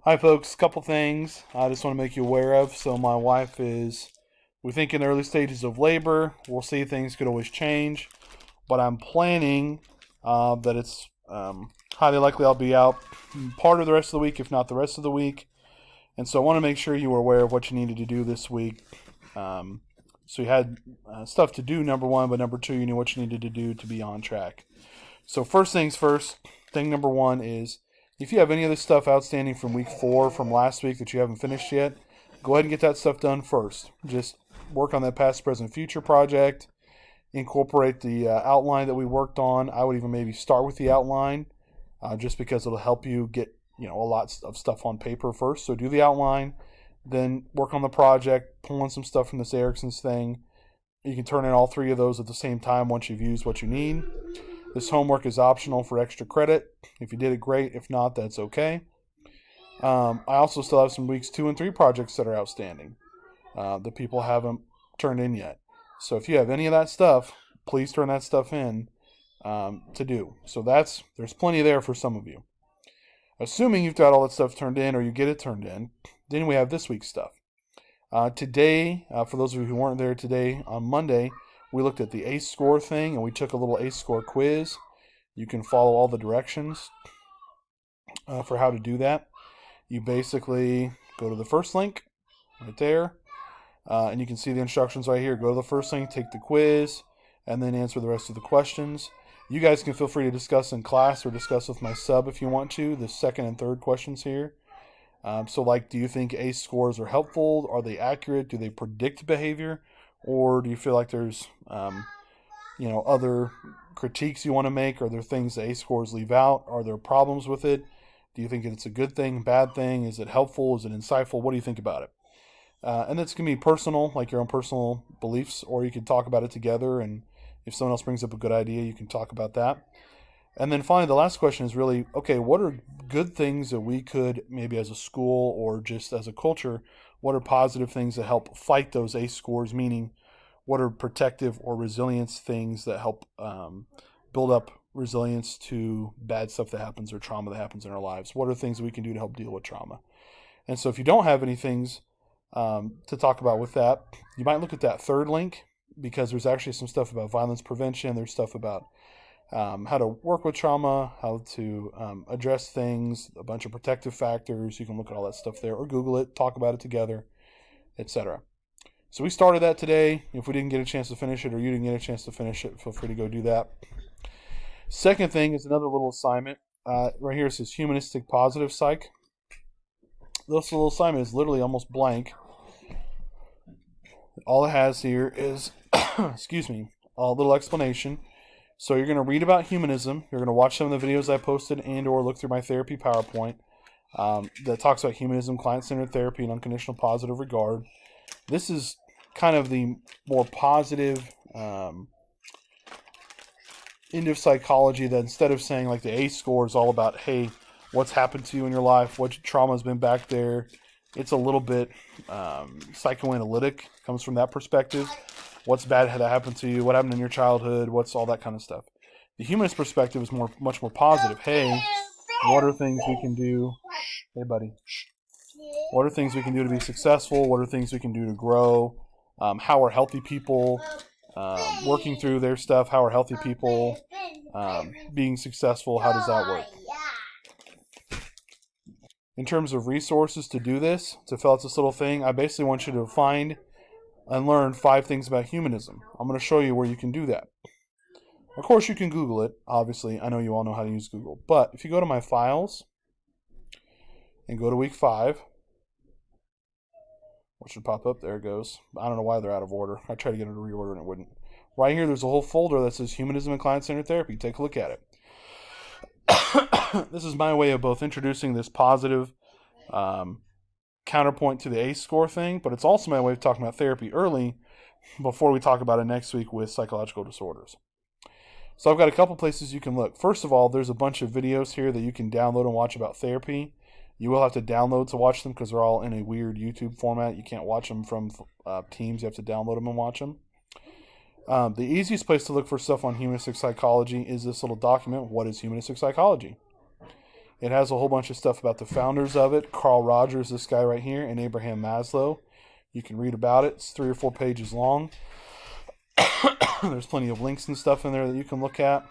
Hi, folks. Couple things I just want to make you aware of. So, my wife we think, in the early stages of labor. We'll see, things could always change, but I'm planning that it's highly likely I'll be out part of the rest of the week, if not the rest of the week. And so, I want to make sure you were aware of what you needed to do this week. So, you had stuff to do, number one, but number two, you knew what you needed to do to be on track. So, first things first, thing number one is, if you have any of this stuff outstanding from week 4 from last week that you haven't finished yet, go ahead and get that stuff done first. Just work on that past, present, future project. Incorporate the outline that we worked on. I would even maybe start with the outline, just because it'll help you get a lot of stuff on paper first. So do the outline, then work on the project, pull in some stuff from this Erickson's thing. You can turn in all 3 of those at the same time once you've used what you need. This homework is optional for extra credit. If you did it, great. If not, that's okay. I also still have some weeks 2 and 3 projects that are outstanding that people haven't turned in yet. So if you have any of that stuff, please turn that stuff in to do. So there's plenty there for some of you. Assuming you've got all that stuff turned in or you get it turned in, then we have this week's stuff. Today, for those of you who weren't there today, on Monday, we looked at the ACE score thing, and we took a little ACE score quiz. You can follow all the directions for how to do that. You basically go to the first link right there, and you can see the instructions right here. Go to the first link, take the quiz, and then answer the rest of the questions. You guys can feel free to discuss in class or discuss with my sub if you want to, the second and third questions here. Do you think ACE scores are helpful? Are they accurate? Do they predict behavior? Or do you feel like there's, other critiques you want to make? Are there things that ACE scores leave out? Are there problems with it? Do you think it's a good thing, bad thing? Is it helpful? Is it insightful? What do you think about it? And it's going to be personal, like your own personal beliefs, or you can talk about it together. And if someone else brings up a good idea, you can talk about that. And then finally, the last question is really, okay, what are good things that we could, maybe as a school or just as a culture, what are positive things that help fight those ACE scores? Meaning, what are protective or resilience things that help build up resilience to bad stuff that happens or trauma that happens in our lives? What are things we can do to help deal with trauma? And so if you don't have any things to talk about with that, you might look at that third link, because there's actually some stuff about violence prevention. There's stuff about how to work with trauma, how to address things, a bunch of protective factors. You can look at all that stuff there, or Google it, talk about it together, etc. So we started that today. If we didn't get a chance to finish it, or you didn't get a chance to finish it, feel free to go do that. Second thing is another little assignment. Right here it says Humanistic Positive Psych. This little assignment is literally almost blank. All it has here is, excuse me, a little explanation. So you're going to read about humanism. You're going to watch some of the videos I posted and or look through my therapy PowerPoint that talks about humanism, client-centered therapy, and unconditional positive regard. This is kind of the more positive end of psychology, that instead of saying like the ACE score is all about, hey, what's happened to you in your life, what trauma has been back there. It's a little bit psychoanalytic, comes from that perspective. What's bad had happened to you? What happened in your childhood? What's all that kind of stuff? The humanist perspective is much more positive. Hey, what are things we can do? Hey, buddy. What are things we can do to be successful? What are things we can do to grow? How are healthy people working through their stuff? How are healthy people being successful? How does that work? In terms of resources to do this, to fill out this little thing, I basically want you to find and learn 5 things about humanism. I'm going to show you where you can do that. Of course, you can Google it. Obviously, I know you all know how to use Google. But if you go to my files and go to week 5, what should pop up? There it goes. I don't know why they're out of order. I tried to get it to reorder and it wouldn't. Right here, there's a whole folder that says Humanism and Client-Centered Therapy. Take a look at it. This is my way of both introducing this positive counterpoint to the ACE score thing, but it's also my way of talking about therapy early before we talk about it next week with psychological disorders. So I've got a couple places you can look. First of all, there's a bunch of videos here that you can download and watch about therapy. You will have to download to watch them because they're all in a weird YouTube format. You can't watch them from Teams. You have to download them and watch them. The easiest place to look for stuff on humanistic psychology is this little document, What is Humanistic Psychology? It has a whole bunch of stuff about the founders of it. Carl Rogers, this guy right here, and Abraham Maslow. You can read about it. It's 3 or 4 pages long. There's plenty of links and stuff in there that you can look at.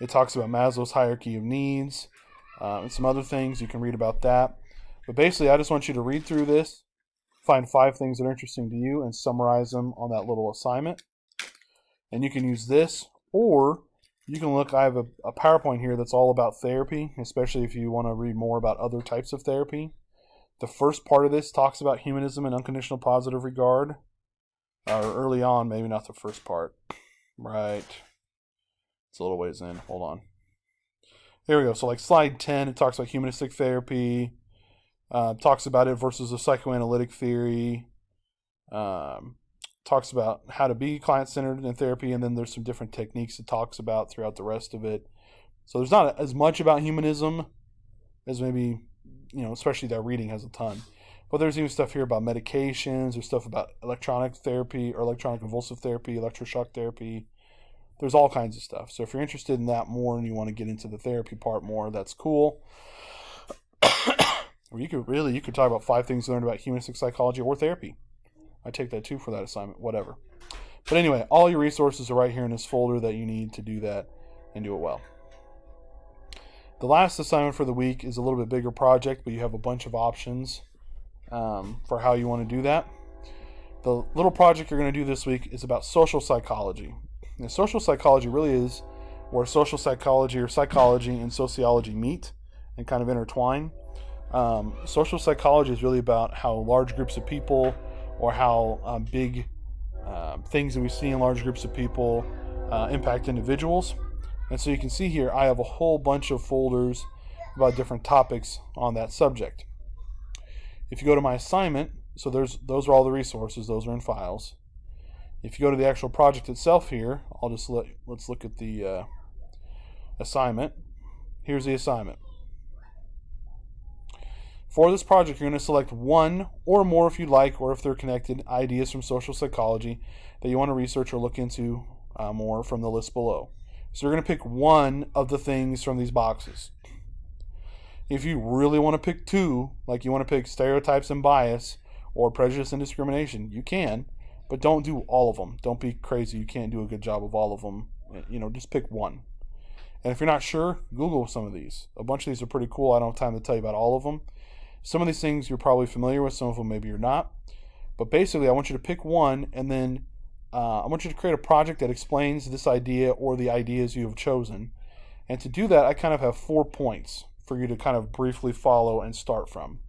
It talks about Maslow's hierarchy of needs and some other things. You can read about that. But basically, I just want you to read through this, find 5 things that are interesting to you, and summarize them on that little assignment. And you can use this, or you can look. I have a PowerPoint here that's all about therapy, especially if you want to read more about other types of therapy. The first part of this talks about humanism and unconditional positive regard. Or early on, maybe not the first part. Right. It's a little ways in. Hold on. There we go. So like slide 10, it talks about humanistic therapy. Talks about it versus a psychoanalytic theory. Talks about how to be client-centered in therapy, and then there's some different techniques it talks about throughout the rest of it. So there's not as much about humanism as maybe, especially that reading has a ton. But there's even stuff here about medications. There's stuff about electronic therapy or electronic convulsive therapy, electroshock therapy. There's all kinds of stuff. So if you're interested in that more and you want to get into the therapy part more, that's cool. Or you could talk about 5 things learned about humanistic psychology or therapy. I take that too for that assignment, whatever. But anyway, all your resources are right here in this folder that you need to do that and do it well. The last assignment for the week is a little bit bigger project, but you have a bunch of options for how you want to do that. The little project you're going to do this week is about social psychology. And social psychology really is where social psychology or psychology and sociology meet and kind of intertwine. Social psychology is really about how large groups of people or how big things that we see in large groups of people impact individuals. And so you can see here I have a whole bunch of folders about different topics on that subject. If you go to my assignment, so those are all the resources, those are in files. If you go to the actual project itself here, let's look at the assignment. Here's the assignment. For this project, you're going to select one or more, if you'd like, or if they're connected, ideas from social psychology that you want to research or look into more from the list below. So you're going to pick one of the things from these boxes. If you really want to pick 2, like you want to pick stereotypes and bias or prejudice and discrimination, you can, but don't do all of them. Don't be crazy. You can't do a good job of all of them. Just pick one. And if you're not sure, Google some of these. A bunch of these are pretty cool. I don't have time to tell you about all of them. Some of these things you're probably familiar with. Some of them maybe you're not. But basically, I want you to pick one, and then I want you to create a project that explains this idea or the ideas you have chosen. And to do that, I kind of have 4 points for you to kind of briefly follow and start from.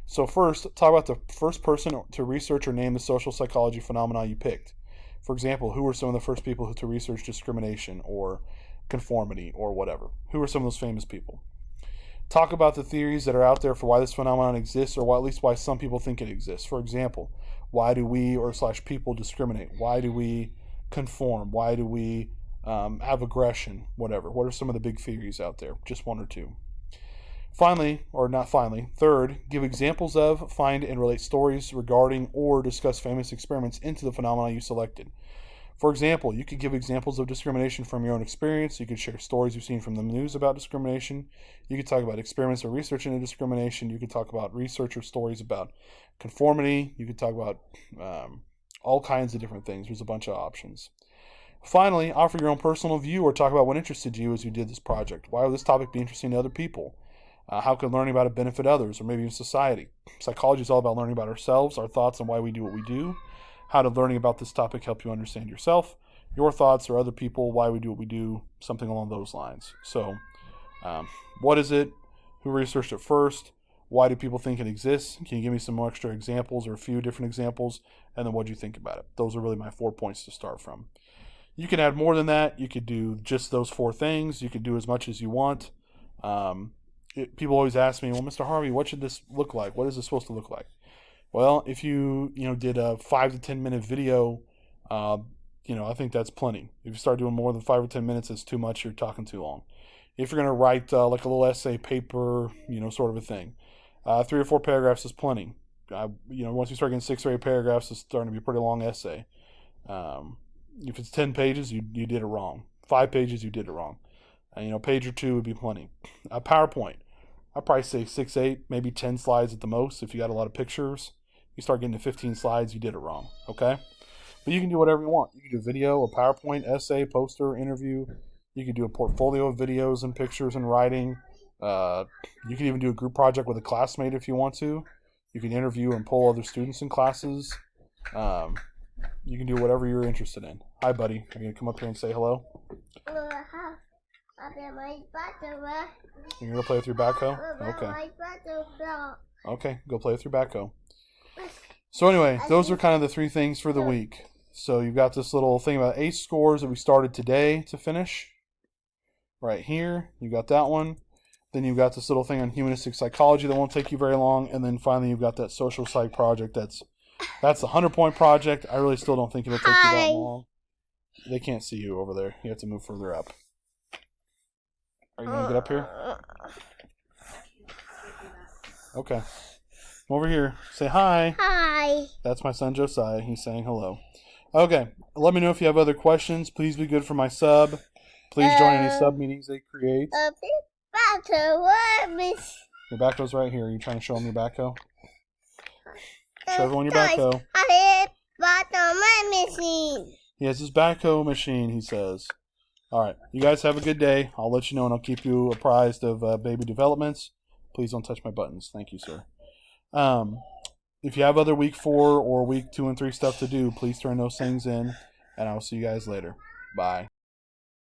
So first, talk about the first person to research or name the social psychology phenomena you picked. For example, who were some of the first people to research discrimination or conformity or whatever? Who are some of those famous people? Talk about the theories that are out there for why this phenomenon exists, or at least why some people think it exists. For example, why do we / people discriminate? Why do we conform? Why do we have aggression? Whatever. What are some of the big theories out there? Just 1 or 2. Third, give examples of, find, and relate stories regarding or discuss famous experiments into the phenomena you selected. For example, you could give examples of discrimination from your own experience. You could share stories you've seen from the news about discrimination. You could talk about experiments or research into discrimination. You could talk about research or stories about conformity. You could talk about all kinds of different things. There's a bunch of options. Finally, offer your own personal view or talk about what interested you as you did this project. Why would this topic be interesting to other people? How could learning about it benefit others or maybe even society? Psychology is all about learning about ourselves, our thoughts, and why we do what we do. How did learning about this topic help you understand yourself, your thoughts, or other people, why we do what we do, something along those lines. So, what is it? Who researched it first? Why do people think it exists? Can you give me some more extra examples or a few different examples? And then what do you think about it? Those are really my 4 points to start from. You can add more than that. You could do just those 4 things. You could do as much as you want. People always ask me, well, Mr. Harvey, what should this look like? What is this supposed to look like? Well, if you did a 5 to 10 minute video, I think that's plenty. If you start doing more than 5 or 10 minutes, it's too much. You're talking too long. If you're going to write like a little essay, paper, sort of a thing, 3 or 4 paragraphs is plenty. Once you start getting 6 or 8 paragraphs, it's starting to be a pretty long essay. If it's 10 pages, you did it wrong. 5 pages, you did it wrong. And, page or two would be plenty. PowerPoint. I'd probably say 6, 8, maybe 10 slides at the most. If you got a lot of pictures, you start getting to 15 slides, you did it wrong. Okay? But you can do whatever you want. You can do video, a PowerPoint, essay, poster, interview. You can do a portfolio of videos and pictures and writing. You can even do a group project with a classmate if you want to. You can interview and poll other students in classes. You can do whatever you're interested in. Hi, buddy. Are you going to come up here and say hello? You're going to play with your backhoe? Okay. Okay, go play with your backhoe. So anyway, those are kind of the 3 things for the week. So you've got this little thing about ACE scores that we started today to finish. Right here, you got that one. Then you've got this little thing on humanistic psychology that won't take you very long. And then finally you've got that social psych project that's a 100-point project. I really still don't think it'll take you that long. They can't see you over there. You have to move further up. Are you going to get up here? Okay. Come over here. Say hi. Hi. That's my son Josiah. He's saying hello. Okay. Let me know if you have other questions. Please be good for my sub. Please join any sub meetings they create. Your backhoe's right here. Are you trying to show them your backhoe? Show everyone your backhoe. He has his backhoe machine, he says. All right. You guys have a good day. I'll let you know and I'll keep you apprised of baby developments. Please don't touch my buttons. Thank you, sir. If you have other week 4 or week 2 and 3 stuff to do, please turn those things in, and I will see you guys later. Bye.